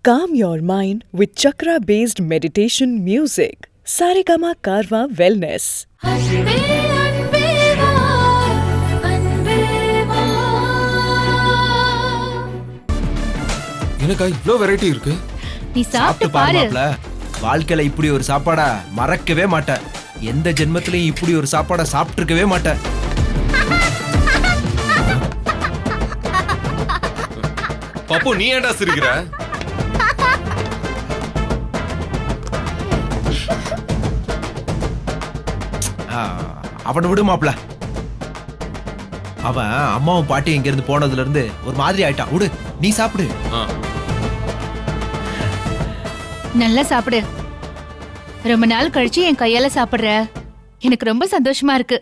Calm your mind with chakra-based meditation music. Saregama Karwa Wellness. என்னக்கா இவ்ளோ variety இருக்கு? நீ சாப்பிட்டு பாரு. வாழ்க்கையில இப்படி ஒரு சாப்பாடா மறக்கவே மாட்டேன். எந்த ஜென்மத்திலயும் இப்படி ஒரு சாப்பாடா சாப்பிட்டிருக்கவே மாட்டேன். பாப்பு நீ ஏன்டா சிரிக்கிற? அவனை விடு மாப்ள. அவன் அம்மாவும் பாட்டி இங்க இருந்து போனதுல இருந்து ஒரு மாதிரி ஆயிட்டான். விடு, நீ சாப்பிடு. நல்லா சாப்பிடு. ரொம்ப நாள் கழிச்சு என் கையால சாப்பிடுற, எனக்கு ரொம்ப சந்தோஷமா இருக்கு.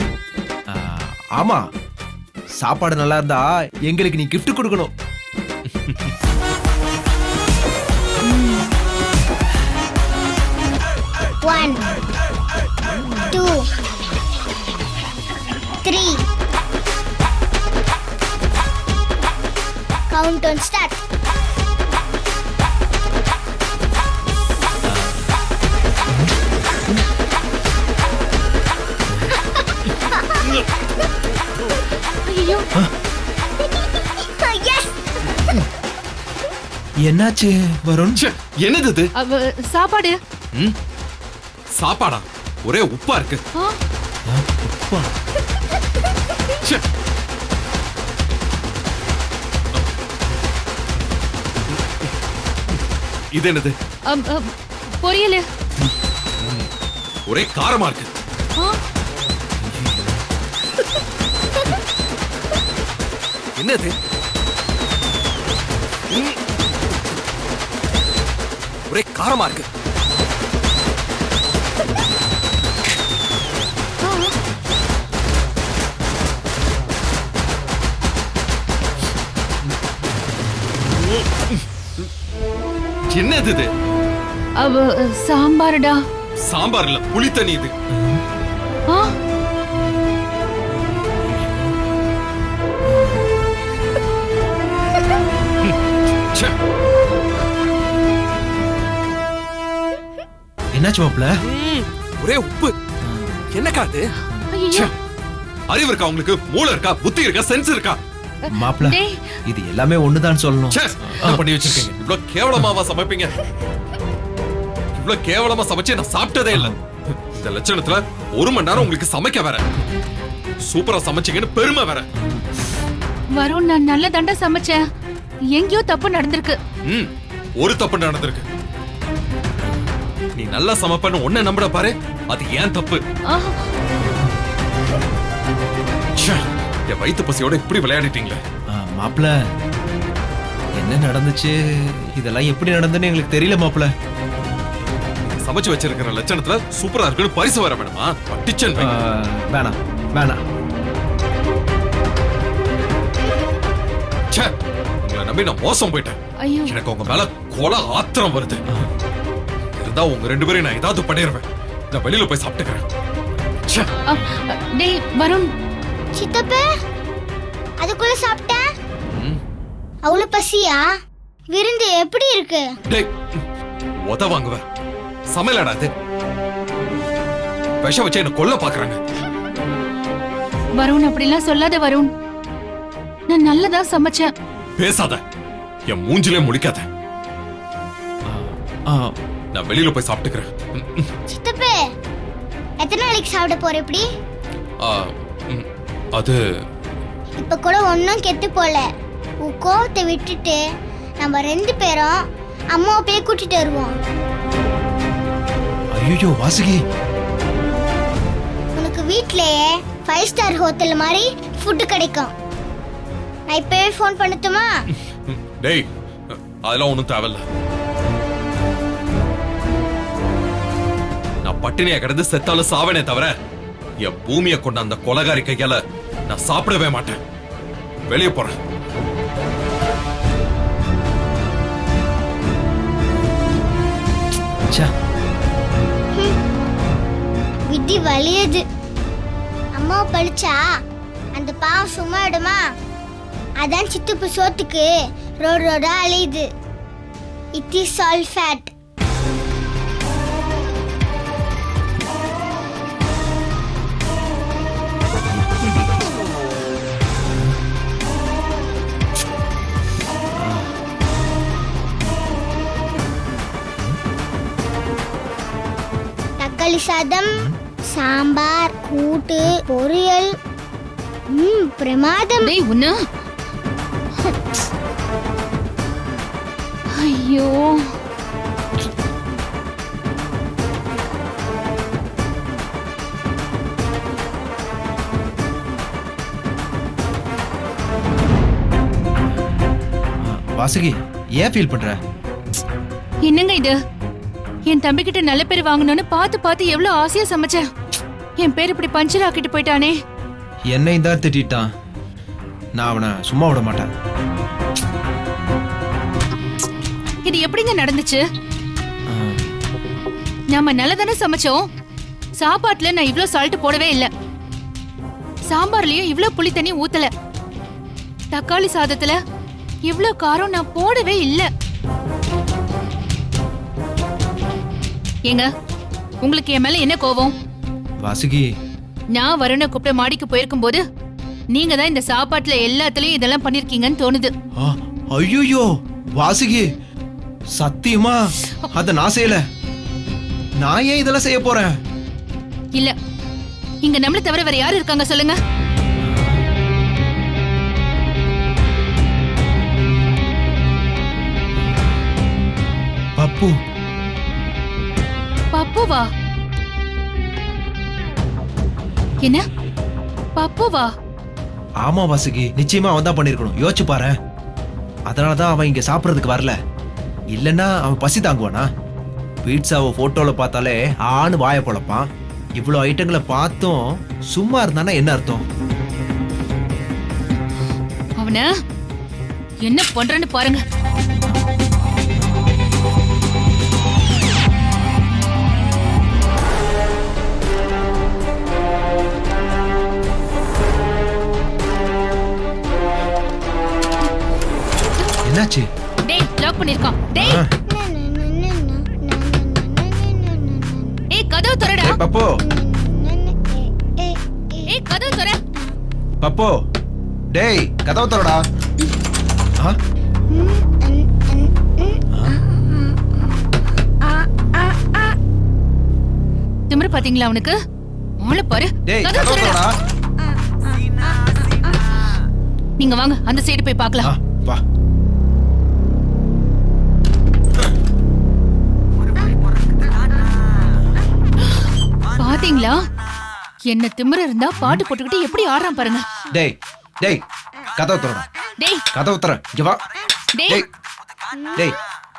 ஆமா, சாப்பாடு நல்லா இருந்தா எங்களுக்கு நீ gift கொடுக்கணும். One, two, three. Countdown start. ஐயோ, Yes. என்னாச்சு வருண்? ச்சே, என்னது இது? சாப்பாடு. சாப்பாடா? ஒரே உப்பா இருக்கு. ச்சே. இது என்னது? பொரியல். ஒரே காரமா இருக்கு. என்னது? ஒரே காரமா இருக்கு. என்னது இது? சாம்பார்டா. சாம்பார் இல்ல, புளி தண்ணி இது. ச்சே. என்னாச்சு மாப்ள? ஒரே உப்பு. என்னக்கா அது? ஐயோ, ச்சே. அறிவு இருக்கா உங்களுக்கு? மூளை இருக்கா? புத்தி இருக்கா? சென்ஸ் இருக்கா? மாப்ள, டேய். இது எல்லாமே ஒண்ணுதான் சொல்லணும். ச்சே, என்ன பண்ணி வச்சிருக்கீங்க? இவ்ளோ கேவலமாவா சமைப்பீங்க? இவ்ளோ கேவலமா சமைச்சு நான் சாப்பிட்டதே இல்ல. இந்த லட்சணத்துல 1 மணி நேரம் உங்களுக்கு சமைக்க வேற. சூப்பரா சமைச்சீங்கன்னு பெருமை வேற. வருண், நான் நல்ல தண்டா சமைச்சேன். எங்கேயோ தப்பு நடந்திருக்கு. ஒரு தப்பு நடந்திருக்கு. நீ நல்லா சமைப்பன்னு உன்னை நம்புற பாரு, அது ஏன் தப்பு. ச்சே, என் வயித்து பசியோட இப்படி விளையாடிட்டீங்களே. மாப்ள, என்ன நடந்துச்சு? இதெல்லாம் எப்படி நடந்துன்னு எங்களுக்கு தெரியல மாப்ள. சமைச்சு வச்சிருக்கிற லட்சணத்துல சூப்பரா இருக்குன்னு பரிசு வர வேணுமா? டிச்சன் வேணாம் வேணாம். ச்சே, உங்களை நம்பி நான் மோசம் போயிட்டேன். ஐயோ, எனக்கு உங்க மேல கொலை ஆத்திரம் வருது. இருந்தா உங்க 2 பேரையும் நான் ஏதாவது பண்ணிடுவேன். நான் வெளியில போய் சாப்பிட்டுக்கிறேன். ச்சே. டேய் வருண். சித்தப்பா, அதுக்குள்ள சாப்பிட்ட? அவ்வளவு பசியா? விருந்து எப்படி இருக்கு? டேய், உத வாங்குவ. சமையலடா இது. விஷம் வச்சு என்ன கொல்ல பாக்குறாங்க. வருண், அப்படிலாம் சொல்லாத வருண். நான் நல்லதா சமைச்சேன். பேசாத, என் மூஞ்சிலே முடிக்காத. நான் வெளியில போய் சாப்பிட்டுக்கிறேன். சித்தப்பா, எத்தனை நாளைக்கு சாப்பிட போற இப்படி? அது இப்ப கூட ஒன்னும் கெட்டு போல. உன் கோவத்தை விட்டுட்டு நம்ம 2 பேரும் அம்மாவை போய் கூட்டிட்டு வருவோம். ஐயோ வாசுகி, உனக்கு வீட்லயே 5 ஸ்டார் ஹோட்டல் மாதிரி ஃபுட் கிடைக்கும். நான் இப்பவே ஃபோன் பண்ணட்டுமா? டேய், அதெல்லாம் ஒண்ணும் தேவையில்ல. நான் பட்டினியா கிடந்து செத்தாலும் சாவனே தவிர என் பூமியை கொண்ட அந்த கொலகாரி கையால நான் சாப்பிடவே மாட்டேன். வெளியே போறேன். விதி வலியது. அம்மாவை பழிச்சா அந்த பாவம் சும்மா இடுமா? அதான் சித்துப்பு சோத்துக்கு road ரோடா அலையுது. It is all fat. தக்காளி சாதம், சாம்பார், கூட்டு, பொரியல். பிரமாதம். டேய் உன்ன ஐயோ வாசுகி ஏன் ஃபீல் பண்ற? என்னங்க இது? என் தம்பி கிட்ட நல்ல பேர் வாங்கணும்னு பார்த்து பார்த்து எவ்வளவு ஆசையா சமைச்சேன். என் பேர் இப்படி பஞ்சர் ஆக்கிட்டு போயிட்டானே. என்னையும் தான் திட்டான். நான் அவனை சும்மா விட மாட்டேன். இது எப்படிங்க நடந்துச்சு? நாம நல்லதானே சமைச்சோம். சாப்பாட்டுல நான் இவ்ளோ சால்ட் போடவே இல்ல. சாம்பார்லயும் இவ்ளோ புளி தண்ணி ஊத்தல. தக்காளி சாதத்துல இவ்ளோ காரம் நான் போடவே இல்ல. ஏங்க உங்களுக்கு என் மேல என்ன கோவம்? வாசுகி நான் வருண கூப்பிட்ட மாடிக்கு போயிருக்கும் போது நீங்க தான் இந்த சாப்பாட்டுல எல்லாத்துலயும் இதெல்லாம் பண்ணிருக்கீங்கன்னு தோணுது. ஐயோ வாசுகி சத்தியமா அத நான் செய்யல. நான் ஏன் இதெல்லாம் செய்ய போறேன்? இல்ல இங்க நம்மள தவிர வேற யாரு இருக்காங்க சொல்லுங்க? பப்பு. பப்புவா? என்ன பப்புவா? ஆமா வாசுகி, நிச்சயமா அவன் தான் பண்ணிருக்கணும். யோசிச்சு பாரு. அதனாலதான் அவன் இங்க சாப்பிடறதுக்கு வரல. இல்லன்னா அவன் பசி தாங்குவானா? பீட்சாவை போட்டோல பார்த்தாலே ஆணு வாய பொழப்பான். இவ்வளவு ஐட்டங்களை பார்த்தும் சும்மா இருந்தானா என்ன அர்த்தம்? அவன என்ன பண்றன்னு பாருங்க. என்னாச்சு? டேய் லாக் பண்ணிருக்கான். டேய் ஏய் கதவு திறடா. ஏய் பப்பு, ஏய் கதவு திற. பப்பு, டேய் கதவு திறடா. திமிரு பாத்தீங்களா அவனுக்கு? ஆள பாரு. டேய் கதவு கதவு திறடா. திறடா. நீங்க வாங்க அந்த சைடு போய் பார்க்கலாம். வா. பாத்தீங்களா? என்ன திமிரு இருந்தா பாட்டு போட்டுக்கிட்டு எப்படி ஆடுறான் பாருங்க. டேய் டேய் கதவு திறடா. டேய் கதவு திற. இங்க வா. டேய் டேய் டேய்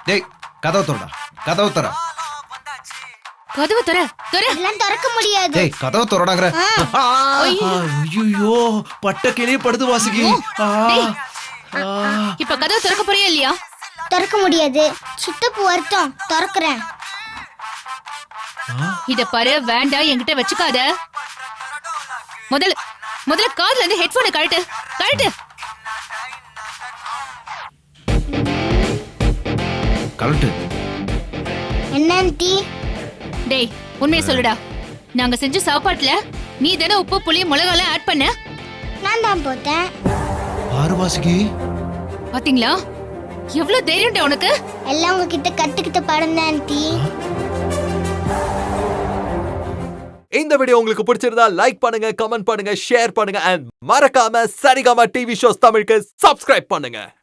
டேய் கதவு திறடா. கதவு திற. கதவு திற. திற. இதெல்லாம் திறக்க முடியாது. டேய் கதவு திறடாங்கற. ஐயோ பட்ட கிளி படுது வாசுகி. டேய். இப்ப கதவு திறக்க போறியா இல்லையா? திறக்க முடியாது. சித்தப்பு வருத்தம் திறக்கிறேன். இத பாரு, வேண்டாம் என்கிட்ட வச்சுக்காத. முதல்ல காதுல இருந்து ஹெட்போனை கழட்டு. கழட்டு. கழட்டு. என்ன ஆண்டி? டேய் உண்மையை சொல்லுடா. நாங்க செஞ்ச சாப்பாட்டுல நீ தானே உப்பு புளி மிளகாலாம் ஆட் பண்ண? நான் தான் போட்டேன். ஆறு வாசுகி. பாத்தீங்களா எவ்வளவு தைரியம்டா உனக்கு? எல்லாம் உங்ககிட்ட கத்துக்கிட்ட பாடம் தான் ஆண்டி. இந்த வீடியோ உங்களுக்கு பிடிச்சிருந்தா லைக் பண்ணுங்க, கமெண்ட் பண்ணுங்க, ஷேர் பண்ணுங்க அண்ட் மறக்காம சரிகமா டிவி ஷோஸ் தமிழுக்கு சப்ஸ்கிரைப் பண்ணுங்க.